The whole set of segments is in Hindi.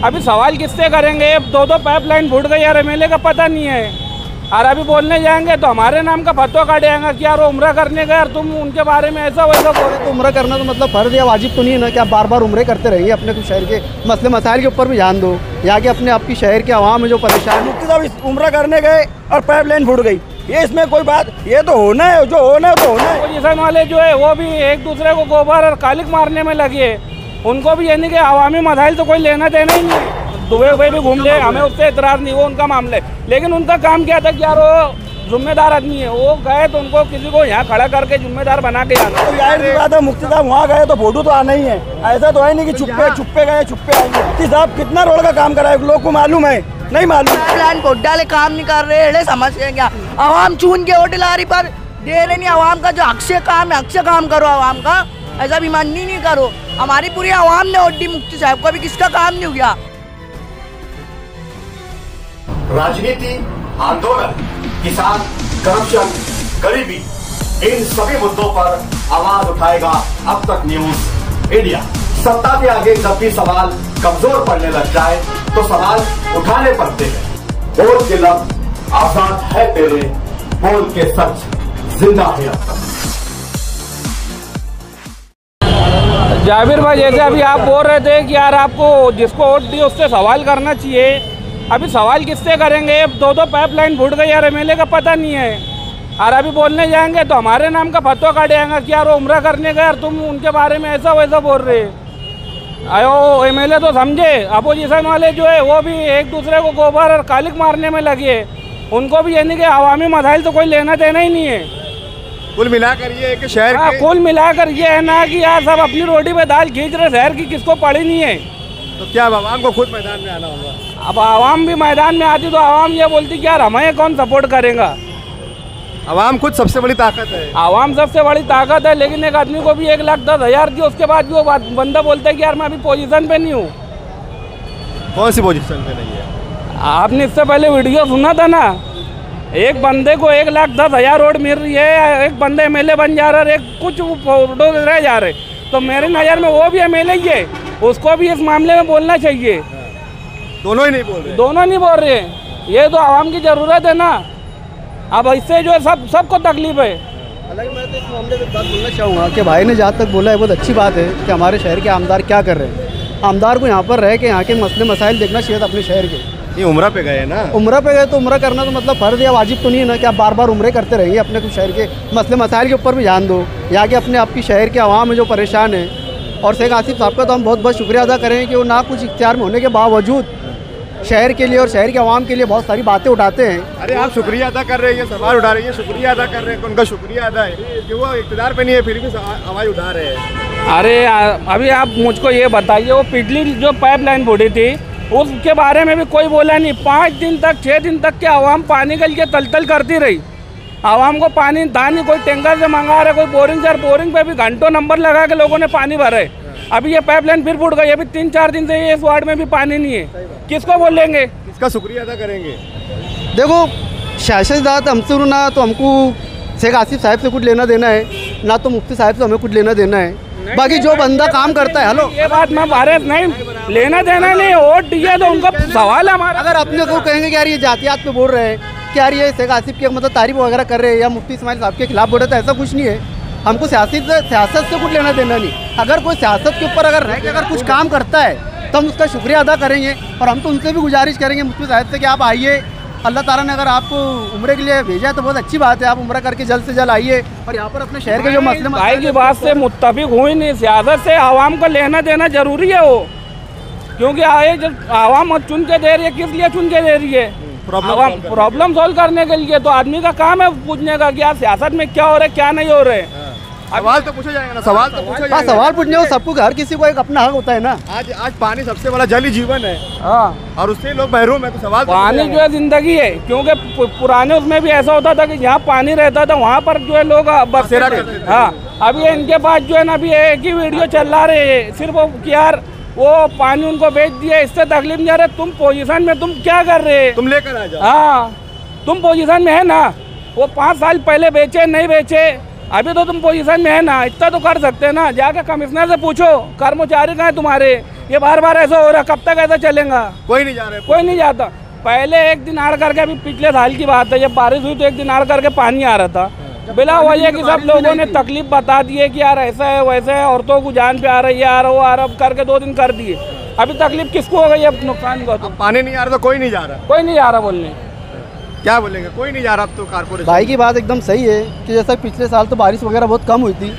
अभी सवाल किससे करेंगे? दो पाइपलाइन फूट गई यार, एमएलए का पता नहीं है। और अभी बोलने जाएंगे तो हमारे नाम का फतवा काटेगा कि यार वो उम्रा करने गए और तुम उनके बारे में ऐसा वैसा बोल रहे। तो उम्रा करना तो मतलब फर्ज या वाजिब तो नहीं है ना कि आप बार बार उम्रे करते रहिए। अपने कुछ शहर के मसले मसाइल के ऊपर भी ध्यान दो। यहाँ के अपने आपकी शहर के आवाम में जो परेशान। मुफ्ती साहब उम्रा करने गए और पाइपलाइन फूट गई, ये इसमें कोई बात, ये तो होना है, जो होना है तो होना है। पोजीशन वाले जो है वो भी एक दूसरे को गोबर और कालिक मारने में लगे है। उनको भी यानी कि अवामी मसाइल तो कोई लेना देना ही नहीं है। दुबई उबई भी घूम ले, हमें उससे इतराज़ नहीं, वो उनका मामला है। लेकिन उनका काम क्या था कि यार वो जिम्मेदार आदमी है, वो गए तो उनको किसी को यहाँ खड़ा करके जिम्मेदार बना के जाना। तो यार की बात है, मुफ्ती साहब वहाँ गए तो फोटो तो आना ही है। ऐसा तो है नहीं कि चुप्पे गए चुप्पे आएंगे। मुफ्ती साहब कितना रोड का काम करा है, लोग को मालूम है? नहीं मालूम। प्लान वोट डाले काम नहीं कर रहे, समझ गए क्या? आवाम चुन के वोट लारी पर दे रहे नहीं। आवाम का जो हक से काम है, हक से काम करो आवाम का, ऐसा बेईमानी नहीं करो। हमारी पूरी आवाम ने वोट दी मुफ्ती साहब को, अभी किसका काम नहीं हुआ। राजनीति, आंदोलन, किसान, करप्शन, गरीबी, इन सभी मुद्दों पर आवाज उठाएगा अब तक न्यूज इंडिया। सत्ता के आगे जब भी सवाल कमजोर पड़ने लग जाए तो सवाल उठाने पड़ते हैं। बोल के लफ्ज आजाद है तेरे, बोल के सच जिंदा है अब तक। जाबिर भाई, जैसे अभी आप बोल रहे थे कि यार आपको जिसको वोट दी उससे सवाल करना चाहिए। अभी सवाल किससे करेंगे? दो पाइपलाइन फूट गई यार, एमएलए का पता नहीं है। और अभी बोलने जाएंगे तो हमारे नाम का फतवा काटेगा कि यार वो उम्रा करने गए और तुम उनके बारे में ऐसा वैसा बोल रहे। अयो एमएलए तो समझे, अपोजिशन वाले जो है वो भी एक दूसरे को गोबर और कालिक मारने में लगे। उनको भी यानी कि अवामी मसाइल तो कोई लेना देना ही नहीं है। कुल मिलाकर ये है कि शहर हाँ, कुल मिलाकर ये है ना कि यार सब अपनी रोटी पे दाल खींच रहे, शहर की किसको पड़ी नहीं है। तो क्या अब आवाम को खुद मैदान में आना होगा? अब आवाम भी मैदान में आती तो आवाम ये बोलती कि यार हमें कौन सपोर्ट करेगा। आवाम खुद सबसे बड़ी ताकत है। आवाम सबसे बड़ी ताकत है, लेकिन एक आदमी को भी 1,10,000 दी, उसके बाद भी वो बंदा बोलता है कि यार मैं अभी पोजीशन पे नहीं हूँ। कौन सी पोजीशन पे नहीं है? आपने इससे पहले वीडियो सुना था ना, एक बंदे को 1,10,000 रोड मिल रही है, एक बंदे एमएलए बन जा रहा है, एक कुछ फोटो रह जा रहे। तो मेरी नज़र में वो भी एमएलए ही है, उसको भी इस मामले में बोलना चाहिए। दोनों ही नहीं बोल रहे। दोनों नहीं बोल रहे। ये तो आवाम की ज़रूरत है ना। अब इससे जो है सबको तकलीफ है। हालांकि मैं तो इस मामले में बात बोलना चाहूँगा कि भाई ने जहाँ तक बोला है बहुत अच्छी बात है कि हमारे शहर के आमदार क्या कर रहे हैं। आमदार को यहाँ पर रह के यहाँ के मसले मसाइल देखना चाहिए था अपने शहर के। ये उम्रा पे गए ना, उम्रा पे गए तो उम्रा करना तो मतलब फर्ज या वाजिब तो नहीं है ना कि आप बार बार उम्रे करते रहिए। अपने कुछ शहर के मसले मसाइल के ऊपर भी ध्यान दो। यहाँ के अपने आपकी शहर के आवाम में जो परेशान है। और शेख आसिफ साहब का तो हम बहुत बहुत शुक्रिया अदा करें कि वो ना कुछ इख्तियार में होने के बावजूद शहर के लिए और शहर के आवाम के लिए बहुत सारी बातें उठाते हैं। अरे आप शुक्रिया अदा कर रहे हैं, सवाल उठा रही है, शुक्रिया अदा कर रहे हैं, उनका शुक्रिया अदा है कि वो इक़्तिदार पे नहीं है फिर भी आवाज़ उठा रहे हैं। अरे अभी आप मुझको ये बताइए, वो पिछली जो पाइपलाइन फूटी थी उसके बारे में भी कोई बोला नहीं। 5 दिन तक 6 दिन तक के आवाम पानी के लिए तलतल करती रही। आवाम को पानी था नहीं, कोई टैंकर से मंगा रहे, कोई बोरिंग से, बोरिंग पे भी घंटों नंबर लगा के लोगों ने पानी भरे। अभी ये पाइपलाइन फिर फूट गई, अभी 3-4 दिन से इस वार्ड में भी पानी नहीं है। किसको बोलेंगे? किसका शुक्रिया अदा करेंगे? देखो, शासकदार हमसे ना तो हमको शेख आसिफ साहब से कुछ लेना देना है, ना तो मुफ्ती साहब से हमें कुछ लेना देना है। बाकी जो बंदा काम करता है, हेलो, ये बात मैं भारत नहीं लेना देना नहीं, वोट दिया तो उनका सवाल है हमारा। अगर अपने को कहेंगे कि यार ये जातियात पे बोल रहे हैं, कि यार ये शेख आसिफ की मतलब तारीफ वगैरह कर रहे हैं या मुफ्ती इस्माइल साहब के खिलाफ बोल रहे, तो ऐसा कुछ नहीं है। हमको सियासत से कुछ लेना देना नहीं। अगर कोई सियासत के ऊपर अगर रह के अगर कुछ काम करता है तो हम उसका शुक्रिया अदा करेंगे। और हम तो उनसे भी गुजारिश करेंगे मुफ्ती साहब से कि आप आइए, अल्लाह ताला ने अगर आपको उम्रे के लिए भेजा है तो बहुत अच्छी बात है। आप उम्रा करके जल्द से जल्द आइए और यहाँ पर अपने शहर के जो मसले भाई की बात से मुत्तफिक हुई नहीं। सियासत से आवाम को लेना देना जरूरी है वो, क्योंकि आए जब आवाम चुन के दे रही है, किस लिए चुन के दे रही है? प्रॉब्लम सॉल्व करने के लिए। तो आदमी का काम है पूछने का कि यार सियासत में क्या हो रहा है, क्या नहीं हो रहा है। सवाल तो पूछा जाएगा ना, सवाल तो पूछा जाएगा। सवाल पूछने को सबको, हर किसी को एक अपना हक होता है ना। आज पानी सबसे बड़ा जल ही जीवन है। हाँ, और उससे लोग महरूम है, तो सवाल पानी जो है जिंदगी है। क्योंकि पुराने उसमें भी ऐसा होता था कि जहाँ पानी रहता था वहाँ पर जो है लोग बसेरा करते थे। हाँ, अभी इनके पास जो है ना अभी एक ही वीडियो चल रहा है सिर्फ यार वो पानी उनको बेच दिया, इससे तकलीफ नहीं आ रहा। तुम पोजीशन में तुम क्या कर रहे? तुम लेकर आ जाओ। हाँ, तुम पोजीशन में है ना। वो 5 साल पहले बेचे नहीं बेचे, अभी तो तुम पोजीशन में है ना, इतना तो कर सकते हैं ना। जाके कमिश्नर से पूछो कर्मचारी कहाँ है तुम्हारे, ये बार बार ऐसा हो रहा है, कब तक ऐसा चलेगा? कोई नहीं जा रहा है। कोई नहीं जाता। पहले एक दिन आड़ करके, अभी पिछले साल की बात है, जब बारिश हुई तो एक दिन आड़ करके पानी आ रहा था बिला वजह कि सब लोगों ने तकलीफ बता दी है कि यार ऐसा है वैसा है, औरतों को जान पे आ रही है, आ रहा वो आ रहा करके 2 दिन कर दिए। अभी तकलीफ किसको हो गई? अब नुकसान का तो पानी नहीं आ रहा तो कोई नहीं जा रहा। कोई नहीं जा रहा बोलने। क्या बोलेंगे? कोई नहीं जा रहा अब तो कारपोरेशन। भाई की बात एकदम सही है कि जैसा पिछले साल तो बारिश वगैरह बहुत कम हुई थी,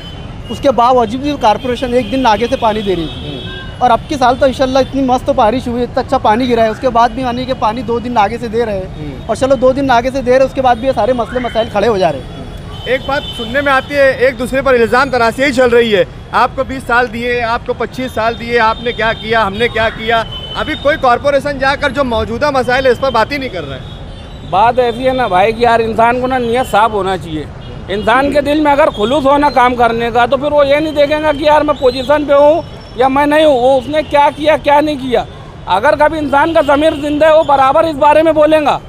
उसके बावजूद भी कारपोरेशन एक दिन नागे से पानी दे रही थी। और अब की साल तो इंशाल्लाह इतनी मस्त बारिश हुई, इतना अच्छा पानी गिरा है, उसके बाद भी यानी कि पानी 2 दिन नागे से दे रहे हैं। और चलो 2 दिन नागे से दे रहे हैं, उसके बाद भी ये सारे मसले मसाइल खड़े हो जा रहे हैं। एक बात सुनने में आती है, एक दूसरे पर इल्ज़ाम तराशी ही चल रही है। आपको 20 साल दिए, आपको 25 साल दिए, आपने क्या किया, हमने क्या किया। अभी कोई कॉरपोरेशन जाकर जो मौजूदा मसाइल है इस पर बात ही नहीं कर रहा है। बात ऐसी है ना भाई कि यार इंसान को ना नियत साफ होना चाहिए। इंसान के दिल में अगर खुलूस होना काम करने का, तो फिर वो ये नहीं देखेगा कि यार मैं पोजीशन पे हूँ या मैं नहीं हूँ, वो उसने क्या किया क्या नहीं किया। अगर कभी इंसान का ज़मीर जिंदा है, वो बराबर इस बारे में बोलेगा।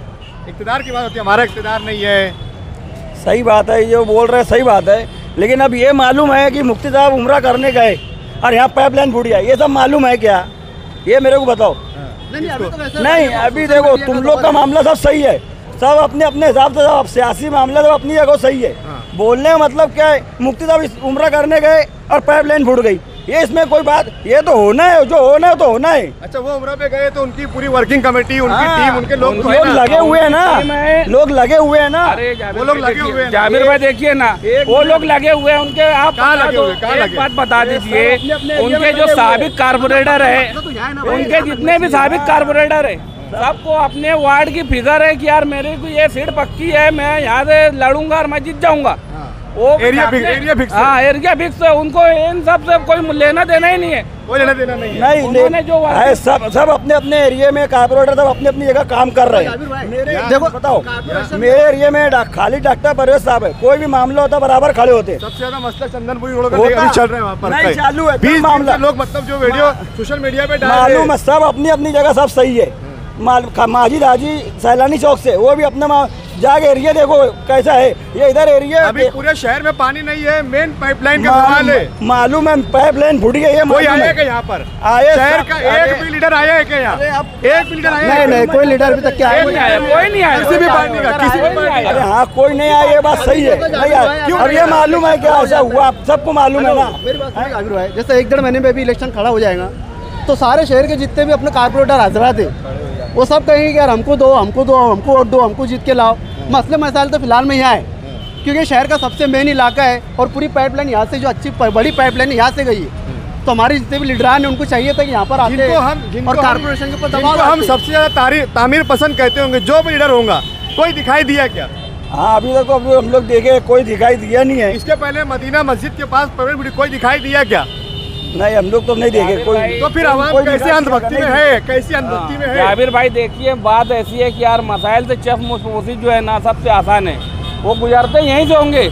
इक़्तिदार की बात होती है, हमारा इक़्तिदार नहीं है। सही बात है, जो बोल रहे हैं सही बात है, लेकिन अब ये मालूम है कि मुफ्ती साहब उम्रा करने गए और यहाँ पाइपलाइन फूट गया, ये सब मालूम है क्या? ये मेरे को बताओ। नहीं अभी देखो तुम लोग का मामला सब सही है, सब अपने अपने हिसाब से, सब सियासी मामला सब अपनी जगह सही है। बोलने का मतलब क्या है? मुफ्ती साहब उम्रा करने गए और पाइपलाइन फूट गई, ये इसमें कोई बात, ये तो होना है, जो होना है तो होना है। अच्छा, वो उम्रा पे गए तो उनकी पूरी वर्किंग कमेटी, उनकी टीम, उनके लोग लगे हुए हैं ना, लोग लगे हुए हैं ना। अरे वो लोग लगे हुए हैं। जाबिर भाई देखिए ना, वो लोग लगे हुए हैं उनके। आप कहाँ लगे हुए? कहाँ लगे? एक बात बता दीजिए, उनके जो साबिक कारपोरेटर है, उनके जितने भी साबिक कारपोरेटर है, सबको अपने वार्ड की फिगर है कि यार मेरे को ये सीट पक्की है, मैं यहाँ से लड़ूंगा और मैं जीत जाऊंगा। वो एरिया फिक्स। हाँ, एरिया फिक्स है। उनको इन सब से कोई लेना देना ही नहीं है, कोई लेना देना नहीं है। नहीं उन्होंने जो है, सब अपने अपने एरिया में कारपोरेटर सब अपनी अपनी जगह काम कर रहे हैं। मेरे देखो बताओ, मेरे एरिया में खाली डॉक्टर परवेज साहब है, कोई भी मामला होता बराबर खड़े होते। सबसे ज्यादा मसला चंदनपुरी रोड का अभी चल रहे हैं वहाँ पर। नहीं चालू है 20 मामला। लोग मतलब जो वीडियो सोशल मीडिया पे डाल रहे मालूम है, सब अपनी अपनी जगह सब सही है। माजिद हाजी सैलानी चौक से, वो भी अपना जाके एरिया देखो कैसा है। ये इधर एरिया अभी पूरे शहर में पानी नहीं है, मेन पाइपलाइन का सवाल है। मालूम है, पाइपलाइन फूट गई है। कोई आया क्या यहाँ पर? आए शहर का एक भी लीडर आया है क्या यहाँ? एक भी लीडर आया? नहीं, कोई लीडर अभी तक क्या कोई नहीं आया, किसी भी पार्टी का, किसी भी पार्टी का। अरे हाँ, कोई नहीं आया, ये बात सही है। क्यों? अब ये मालूम है क्या ऐसा हुआ, सबको मालूम है ना। मेरी बात सुनिए जाबिर भाई, जैसे 1-1.5 महीने में भी इलेक्शन खड़ा हो जाएगा, तो सारे शहर के जितने भी अपने कारपोरेटर हजरात है, वो सब कहेंगे कि यार हमको दो, हमको दो, हमको वोट दो, हमको जीत के लाओ। मसले मसाइल तो फिलहाल में यहाँ है, क्योंकि शहर का सबसे मेन इलाका है और पूरी पाइपलाइन यहाँ से, जो अच्छी बड़ी पाइपलाइन यहाँ से गई है। तो हमारे जितने भी लीडरान है, उनको चाहिए था कि यहाँ पर आके और कारपोरेशन के ऊपर दबाव। हम सबसे ज्यादा तामीर पसंद कहते होंगे, जो भी लीडर होगा, कोई दिखाई दिया क्या? हाँ, अभी तक अभी हम लोग देखे कोई दिखाई दिया नहीं है। इसके पहले मदीना मस्जिद के पास कोई दिखाई दिया क्या? नहीं, हम लोग तो नहीं देखे कोई। तो फिर आवाम कैसे अंधभक्ति में है, कैसी अंधभक्ति में है? जाबिर भाई देखिए, बात ऐसी है कि यार मसाइल से चफ मुफोसी जो है ना, सबसे आसान है। वो गुजरते यहीं से होंगे,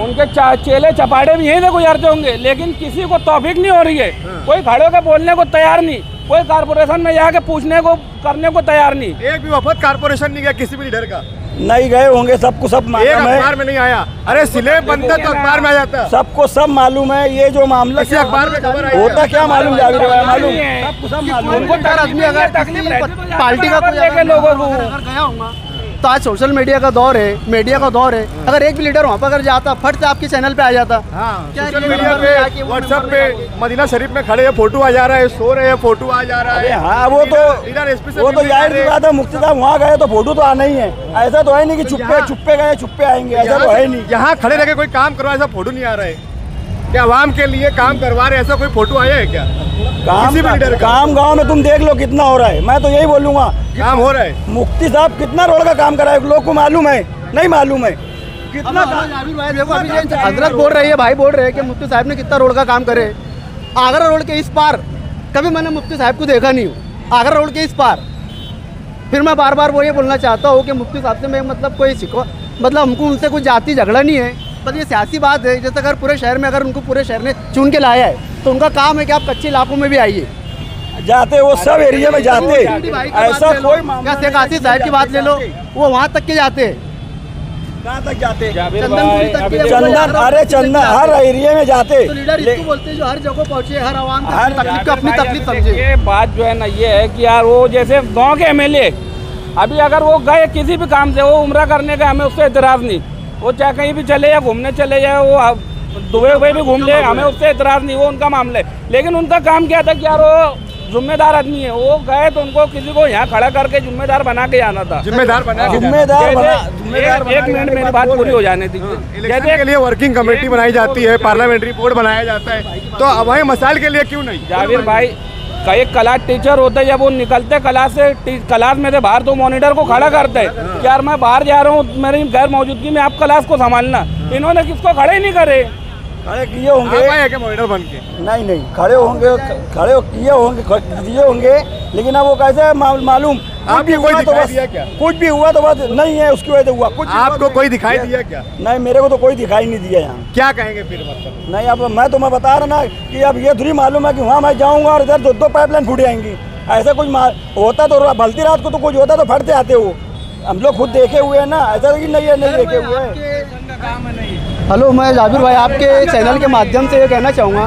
उनके चेले चपाटे भी यहीं से गुजरते होंगे, लेकिन किसी को तौफीक नहीं हो रही है। कोई खड़े होकर बोलने को तैयार नहीं, कोई कारपोरेशन में जाके पूछने को करने को तैयार नहीं। एक भी वफद कारपोरेशन नहीं गया किसी भी लीडर का? नहीं गए होंगे, सबको सब मालूम है। अखबार में नहीं आया? अरे सिले बनता तो अखबार में आ जाता। सबको सब मालूम है। ये जो मामला किसी अखबार में खबर आई होता क्या मालूम? जाबिर भाई मालूम, सबको सब मालूम। उनको 4 आदमी अगर पार्टी का कोई लोगों को गया होगा, तो आज सोशल मीडिया का दौर है, मीडिया का दौर है। अगर एक भी लीडर वहाँ पर अगर जाता, फट से आपके चैनल पे आ जाता। सोशल मीडिया पे, व्हाट्सएप पे मदीना शरीफ में खड़े हैं, फोटो आ जा रहा है, सो रहे हैं, फोटो आ जा रहा है। हाँ, वो तो जाहिर सी बात है, मुफ्ती साहब वहाँ गए तो फोटो तो आना ही है। ऐसा तो है नहीं कि चुप्पे गए चुप्पे आएंगे, ऐसा तो है नहीं। यहाँ खड़े रह के कोई काम करवा, ऐसा फोटो नहीं आ रहा है क्या? आवाम के लिए काम करवा रहे, ऐसा कोई फोटो आया है क्या? काम गांव में तुम देख लो कितना हो रहा है। मैं तो यही बोलूँगा, काम हो रहा है। मुफ्ती साहब कितना रोड का काम करा है, लोग को मालूम है? नहीं मालूम है कितना। देखो अभी हजरत बोल रही है, भाई बोल रहे हैं कि मुफ्ती साहब ने कितना रोड का काम करे। आगरा रोड के इस पार कभी मैंने मुफ्ती साहब को देखा नहीं हूँ, आगरा रोड के इस पार। फिर मैं बार बार वो ये बोलना चाहता हूँ कि मुफ्ती साहब से मैं मतलब कोई मतलब हमको उनसे कोई जाति झगड़ा नहीं है, पर ये सियासी बात है। जैसे अगर पूरे शहर में, अगर उनको पूरे शहर ने चुन के लाया है, तो उनका काम है कि आप कच्चे इलाकों में भी आइए। जाते वो सब एरिया में जाते, ऐसा कोई या शेख आसिफ साहब की बात ले लो, वो वहाँ तक के जाते हैं। कहाँ तक जाते? जाबिर चंदनपुरी भाई तक अभी के देखो, चंदन, अरे चंदन हर एरिया में जाते। तो लीडर इसको बोलते हैं जो हर जगह पहुंचे, हर आवाम की हर तकलीफ को अपनी तकलीफ समझे। ये बात जो है ना ये है कि यार वो जैसे गांव के एमएलए अभी अगर वो गए किसी भी काम से, वो उम्रा करने का, हमें उससे एतराज़ नहीं। वो चाहे कहीं भी चले या घूमने चले जाए, वो दुबई उबई भी घूम ले, हमें उससे एतराज़ नहीं, वो उनका मामला है। लेकिन उनका काम क्या था कि यार वो जिम्मेदार आदमी है, वो गए तो उनको किसी को यहाँ खड़ा करके जिम्मेदार बना के आना था। जिम्मेदार बना के एक मिनट मेरी बात पूरी हो जाने दीजिए। इलेक्शन के लिए वर्किंग कमेटी बनाई जाती है, पार्लियामेंट्री बोर्ड बनाया जाता है, तो वही मसाइल के लिए क्यों नहीं? जाबिर भाई का एक क्लास टीचर होता है, जब वो निकलते क्लास में से बाहर तो मॉनिटर को खड़ा करते हैं कि यार मैं बाहर जा रहा हूँ, मेरी गैर मौजूदगी में आप क्लास को संभालना। इन्होंने किसको खड़े ही नहीं करे। खड़े किए होंगे, मॉनिटर बन के नहीं खड़े होंगे, खड़े किए होंगे, दिए होंगे, लेकिन अब वो कैसे मालूम? आपको कोई दिखाई दिया क्या? कुछ भी हुआ तो बस नहीं है, उसकी वजह से हुआ। कुछ आपको कोई दिखाई दिया क्या? नहीं, मेरे को तो कोई दिखाई नहीं दिया यहाँ। क्या कहेंगे फिर? मतलब नहीं, अब मैं तुम्हें बता रहा ना कि अब ये थोड़ी मालूम है कि वहाँ मैं जाऊँगा और इधर 2 पाइपलाइन फूट जाएंगी। ऐसा कुछ होता तो भलती रात को तो कुछ होता तो फटते आते हो। हम लोग खुद देखे हुए हैं ना, ऐसा कि नहीं है, नहीं देखे हुए हैं। हेलो, मैं जाबिर भाई आपके चैनल के माध्यम से ये कहना चाहूँगा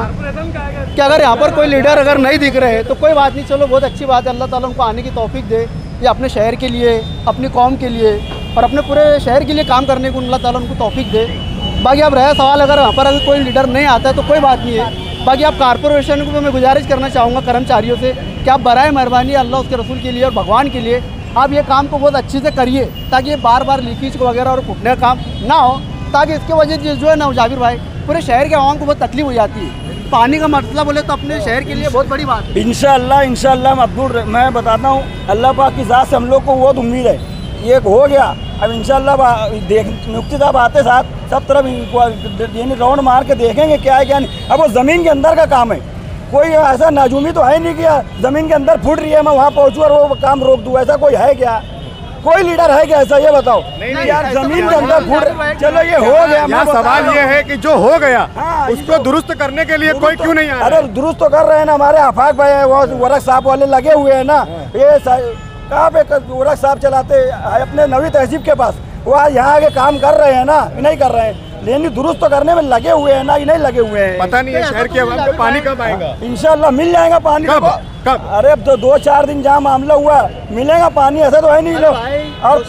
कि अगर यहाँ पर कोई लीडर अगर नहीं दिख रहे तो कोई बात नहीं, चलो बहुत अच्छी बात है, अल्लाह ताला उनको आने की तौफीक दे, या अपने शहर के लिए, अपनी कौम के लिए और अपने पूरे शहर के लिए काम करने को अल्लाह ताला उनको तौफीक दे। बाकी अब रहा सवाल, अगर यहाँ पर अगर कोई लीडर नहीं आता है तो कोई बात नहीं है। बाकी आप कारपोरेशन को मैं गुजारिश करना चाहूँगा कर्मचारियों से कि आप बराए मेहरबानी अल्लाह उसके रसूल के लिए और भगवान के लिए आप ये काम को बहुत अच्छे से करिए, ताकि ये बार बार लीकेज को वगैरह और फूटने का काम ना हो, ताकि इसके वजह से जो है ना जाबिर भाई पूरे शहर के आवाम को बहुत तकलीफ हो जाती है। पानी का मसला बोले तो अपने शहर के लिए बहुत बड़ी बात है। इंशाअल्लाह अब्दुल, मैं बताता हूँ अल्लाह पाक की ज़ात से हम लोग को बहुत उम्मीद है, ये हो गया। अब इंशाअल्लाह मुफ्ती साहब आते साथ सब तरफ यानी राउंड मार के देखेंगे क्या है क्या नहीं। अब वो ज़मीन के अंदर का काम है, कोई ऐसा नाजूमी तो है नहीं कि ज़मीन के अंदर फूट रही है मैं वहाँ पहुँचूँ और वो काम रोक दूँ, ऐसा कोई है क्या? कोई लीडर है क्या ऐसा? ये बताओ। नहीं यार, जमीन के अंदर फूट, चलो ये हो गया। यहाँ सवाल ये है कि जो हो गया उसको दुरुस्त करने के लिए कोई क्यों नहीं आ रहा? अरे दुरुस्त तो कर रहे हैं ना, हमारे आफाक भाई है, वो वर्क साहब वाले लगे हुए हैं ना। ये कहाँ पे वर्क साहब चलाते अपने नवी तहसीब के पास, वो यहाँ आगे काम कर रहे हैं ना, नहीं कर रहे हैं, लेकिन दुरुस्त तो करने में लगे हुए हैं ना, ये नहीं लगे हुए हैं। पता नहीं है शहर के आवाम को पानी कब आएगा? इंशाल्लाह मिल जाएगा पानी। कब? अरे अब तो 2-4 दिन जहाँ मामला हुआ मिलेगा पानी, ऐसा तो है नहीं लोग। और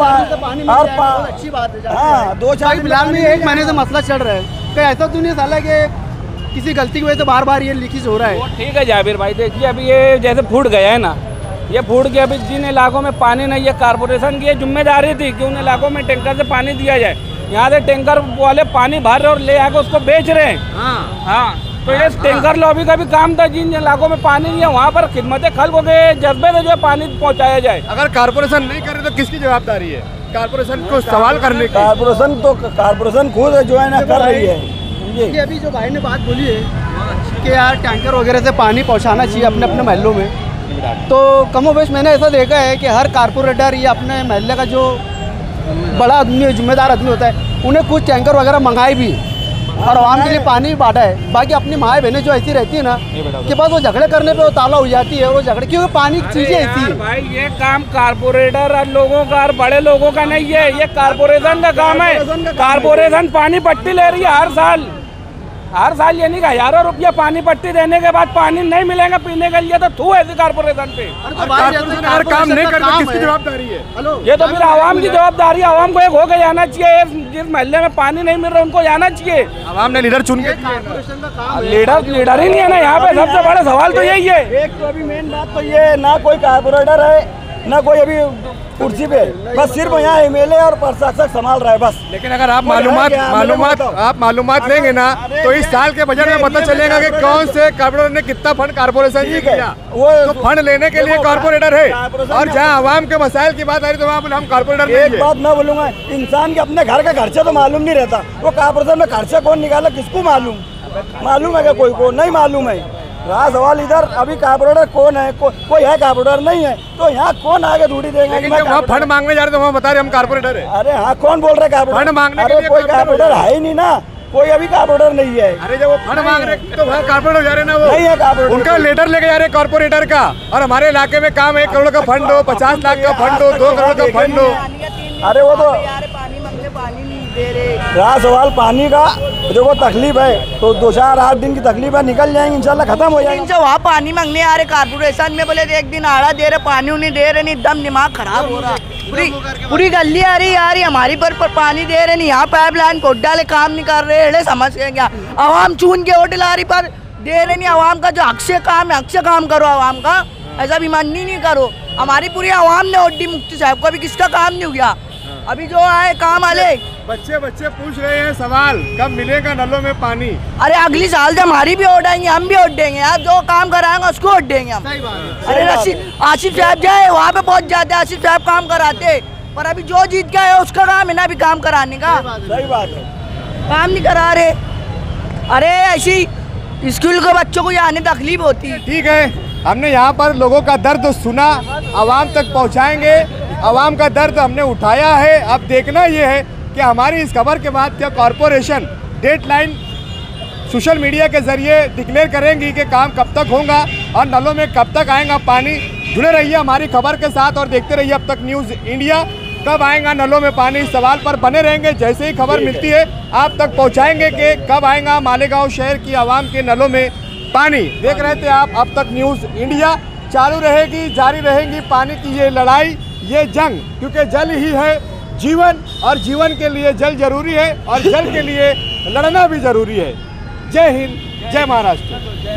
अच्छी बात है। हाँ, 2-4 फिलहाल में 1 महीने से मसला चल रहा है, कहीं ऐसा तो नहीं साला कि किसी गलती की वजह से बार बार ये लीकेज हो रहा है? ठीक है जाबिर भाई, देखिए अभी ये जैसे फूट गया है ना, ये फूट के अभी जिन इलाकों में पानी नहीं है, कारपोरेशन की जिम्मेदारी थी कि उन इलाकों में टैंकर से पानी दिया जाए। यहाँ से टैंकर वाले पानी भर रहे और ले आकर उसको बेच रहे हैं। हाँ, तो ये टैंकर लॉबी का भी काम था, जिन इलाकों में पानी नहीं है वहाँ पर खिदमत खल्क के जज्बे से जो है पानी पहुँचाया जाए। अगर कारपोरेशन नहीं करे तो किसकी जवाबदारी है? कारपोरेशन को सवाल करने की। कारपोरेशन खुद जो है ना कर रही है। ये अभी जो भाई ने बात बोली है कि यार टैंकर वगैरह से पानी पहुँचाना चाहिए अपने अपने महलों में, तो कमोबेश मैंने ऐसा देखा है कि हर कारपोरेटर या अपने महल्ले का जो बड़ा आदमी जिम्मेदार आदमी होता है, उन्हें कुछ टैंकर वगैरह मंगाए भी और आवाम के लिए पानी भी बांटा है। बाकी अपनी माएँ बहनें जो ऐसी रहती है ना कि बस वो झगड़े करने पे वो ताला हो जाती है, वो झगड़े क्योंकि पानी की चीज़ें ऐसी है। भाई ये काम कारपोरेटर लोगों का और बड़े लोगों का नहीं है, ये कारपोरेशन का काम है। कारपोरेशन पानी पट्टी ले रही है हर साल ये नहीं कि हज़ारों रुपया पानी पट्टी देने के बाद पानी नहीं मिलेगा पीने के लिए, तो थू ऐसी कारपोरेशन पे। हर काम नहीं करते, किसकी जवाबदारी है? ये तो फिर आवाम की जवाबदारी है। आवाम को एक होकर जाना चाहिए, जिस महल्ले में पानी नहीं मिल रहा उनको जाना चाहिए। आवाम ने लीडर चुन के लीडर ही नहीं है ना यहाँ पे, सबसे बड़ा सवाल तो यही है। एक तो अभी मेन बात तो ये है, ना कोई कारपोरेटर है ना कोई अभी कुर्सी पे, बस सिर्फ यहाँ एमएलए और प्रशासक संभाल रहा है बस। लेकिन अगर आप मालूमात लेंगे ना तो इस साल के बजट में पता चलेगा कि कौन से कारपोरेटर ने कितना फंड कारपोरेशन से किया। वो तो फंड लेने के लिए कारपोरेटर है, और जहाँ आवाम के मसाइल की बात आ रही तो वहाँ बोले हम कारपोरेटर। एक बात मैं बोलूँगा, इंसान के अपने घर का खर्चा तो मालूम नहीं रहता, वो कारपोरेशन में खर्चा कौन निकाला किसको मालूम है क्या? कोई को नहीं मालूम है। रहा सवाल इधर अभी कारपोरेटर कौन है, कोई है कारपोरेटर नहीं है, तो यहाँ कौन आगे ड्यूटी देगा? लेकिन जब वहाँ फंड मांगने जा रहे तो वहाँ बता रहे हम कारपोरेटर है। अरे हाँ, कौन बोल रहा है कारपोरेटर? फंड मांगने अरे कोई कारपोरेटर है ही नहीं ना, कोई अभी कारपोरेटर नहीं है। अरे जब वो फंड मांग रहे तो वहाँ कारपोरेटर जा रहे ना, वो नहीं है कारपोरेटर, उनका लेटर लेके जा रहे कारपोरेटर का। और हमारे इलाके में काम 1 करोड़ का फंड हो, 50 लाख का फंड हो, 2 करोड़ का फंड हो। अरे वो तो पानी मांगले पानी नहीं दे रहे। रहा सवाल पानी का, देखो तकलीफ है तो 2-4-8 दिन की तकलीफ है, निकल जाएंगे इंशाल्लाह, खत्म हो जाएंगे। इनसे वहाँ पानी मांगने आ रहे कारपोरेशन में, बोले एक दिन आड़ा दे रहे, पानी नहीं दे रहे, नहीं एकदम दिमाग खराब हो रहा। पूरी गली आ रही यार, हमारी पर पानी दे रहे नहीं, यहाँ पाइपलाइन कोट डाले काम नहीं कर रहे। एड़े समझ गए क्या, आवाम चुन के वोट ला रही पर दे रहे नहीं। आवाम का जो हक से काम है, हक से काम करो आवाम का, ऐसा बेईमानी नहीं करो। हमारी पूरी आवाम ने वोट दी मुफ्ती साहब को, अभी किसका काम नहीं हुआ। अभी जो आए काम वाले बच्चे पूछ रहे हैं सवाल, कब मिलेगा नलों में पानी। अरे अगली साल जब हमारी भी वोट आएंगे हम भी वोट देंगे यार, जो काम कराएंगे उसको वोट देंगे हम। अरे आसिफ साहब जाए वहाँ पे पहुँच जाते, आसिफ साहब काम कराते, पर अभी जो जीत गया है उसका काम है ना अभी काम कराने का। सही बात है, काम नहीं करा रहे। अरे ऐसी स्कूल के बच्चों को आने तकलीफ होती है। ठीक है, हमने यहाँ पर लोगों का दर्द सुना, आवाम तक पहुँचाएंगे। आवाम का दर्द हमने उठाया है। अब देखना ये है कि हमारी इस खबर के बाद क्या कॉरपोरेशन डेडलाइन सोशल मीडिया के जरिए डिक्लेयर करेंगी कि काम कब तक होगा और नलों में कब तक आएगा पानी। जुड़े रहिए हमारी खबर के साथ और देखते रहिए अब तक न्यूज़ इंडिया। कब आएगा नलों में पानी, इस सवाल पर बने रहेंगे। जैसे ही खबर मिलती है आप तक पहुंचाएंगे कि कब आएगा मालेगांव शहर की आवाम के नलों में पानी। देख रहे थे आप अब तक न्यूज़ इंडिया। चालू रहेगी, जारी रहेगी पानी की ये लड़ाई, ये जंग, क्योंकि जल ही है जीवन और जीवन के लिए जल जरूरी है और जल के लिए लड़ना भी जरूरी है। जय हिंद, जय महाराष्ट्र।